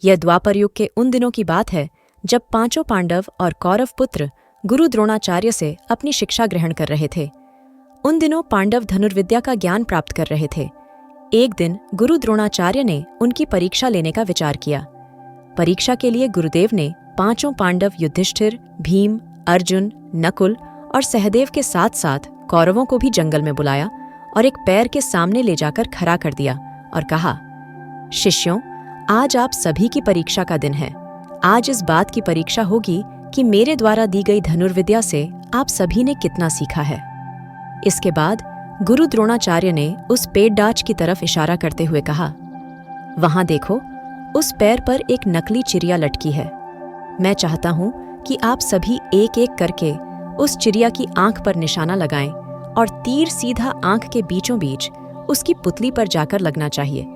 यह द्वापर युग के उन दिनों की बात है जब पांचों पांडव और कौरव पुत्र गुरु द्रोणाचार्य से अपनी शिक्षा ग्रहण कर रहे थे। उन दिनों पांडव धनुर्विद्या का ज्ञान प्राप्त कर रहे थे। एक दिन गुरु द्रोणाचार्य ने उनकी परीक्षा लेने का विचार किया। परीक्षा के लिए गुरुदेव ने पांचों पांडव युधिष्ठिर, भीम, अर्जुन, नकुल और सहदेव के साथ साथ कौरवों को भी जंगल में बुलाया और एक पैर के सामने ले जाकर खड़ा कर दिया और कहा, शिष्यों, आज आप सभी की परीक्षा का दिन है। आज इस बात की परीक्षा होगी कि मेरे द्वारा दी गई धनुर्विद्या से आप सभी ने कितना सीखा है। इसके बाद गुरु द्रोणाचार्य ने उस पेड़ डाच की तरफ इशारा करते हुए कहा, वहां देखो, उस पैर पर एक नकली चिड़िया लटकी है। मैं चाहता हूं कि आप सभी एक एक करके उस चिड़िया की आंख पर निशाना लगाएं और तीर सीधा आंख के बीचों बीच उसकी पुतली पर जाकर लगना चाहिए।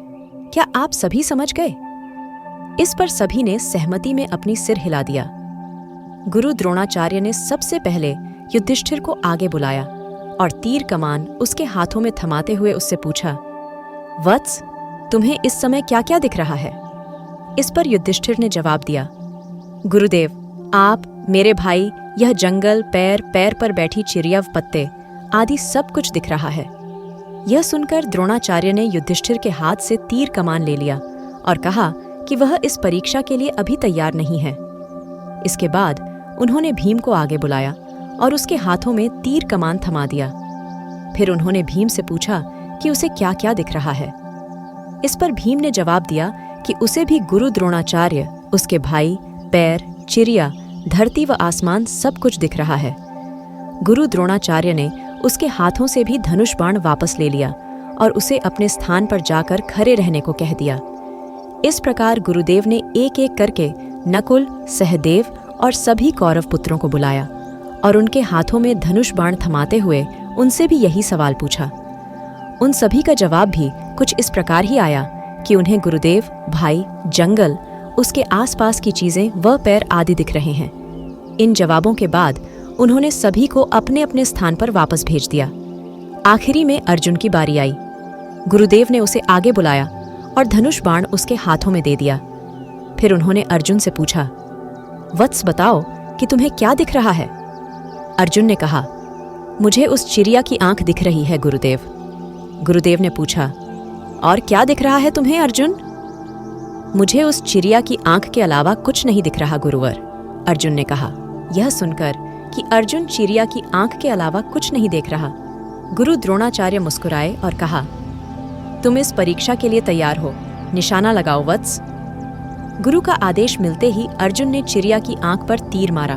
क्या आप सभी समझ गए? इस पर सभी ने सहमति में अपनी सिर हिला दिया। गुरु द्रोणाचार्य ने सबसे पहले युधिष्ठिर को आगे बुलाया और तीर कमान उसके हाथों में थमाते हुए उससे पूछा, वत्स, तुम्हें इस समय क्या क्या दिख रहा है? इस पर युधिष्ठिर ने जवाब दिया, गुरुदेव, आप, मेरे भाई, यह जंगल, पैर पैर पर बैठी चिड़िया, पत्ते आदि सब कुछ दिख रहा है। यह सुनकर द्रोणाचार्य ने युधिष्ठिर के हाथ से तीर कमान ले लिया और कहा कि वह इस परीक्षा के लिए अभी तैयार नहीं है। इसके बाद उन्होंने भीम को आगे बुलाया और उसके हाथों में तीर कमान थमा दिया। फिर उन्होंने भीम से पूछा कि उसे क्या क्या दिख रहा है। इस पर भीम ने जवाब दिया कि उसे भी गुरु द्रोणाचार्य, उसके भाई, पैर, चिड़िया, धरती व आसमान सब कुछ दिख रहा है। गुरु द्रोणाचार्य ने उसके हाथों से भी धनुष बाण वापस ले लिया और उसे अपने स्थान पर जाकर खड़े रहने को कह दिया। इस प्रकार गुरुदेव ने एक एक करके नकुल, सहदेव और सभी कौरव पुत्रों को बुलाया और उनके हाथों में धनुष बाण थमाते हुए उनसे भी यही सवाल पूछा। उन सभी का जवाब भी कुछ इस प्रकार ही आया कि उन्हें गुरुदेव, भाई, जंगल, उसके आसपास की चीजें व पैर आदि दिख रहे हैं। इन जवाबों के बाद उन्होंने सभी को अपने अपने स्थान पर वापस भेज दिया। आखिरी में अर्जुन की बारी आई। गुरुदेव ने उसे आगे बुलाया और धनुष बाण उसके हाथों में दे दिया। फिर उन्होंने अर्जुन से पूछा, वत्स, बताओ कि तुम्हें क्या दिख रहा है? अर्जुन ने कहा, मुझे उस चिड़िया की आंख दिख रही है गुरुदेव। गुरुदेव ने पूछा, और क्या दिख रहा है तुम्हें अर्जुन? मुझे उस चिड़िया की आंख के अलावा कुछ नहीं दिख रहा गुरुवर, अर्जुन ने कहा। यह सुनकर कि अर्जुन चिड़िया की आंख के अलावा कुछ नहीं देख रहा, गुरु द्रोणाचार्य मुस्कुराए और कहा, तुम इस परीक्षा के लिए तैयार हो, निशाना लगाओ वत्स। गुरु का आदेश मिलते ही अर्जुन ने चिड़िया की आंख पर तीर मारा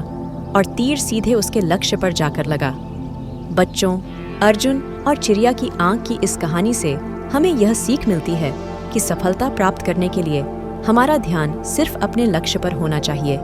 और तीर सीधे उसके लक्ष्य पर जाकर लगा। बच्चों, अर्जुन और चिड़िया की आंख की इस कहानी से हमें यह सीख मिलती है कि सफलता प्राप्त करने के लिए हमारा ध्यान सिर्फ अपने लक्ष्य पर होना चाहिए।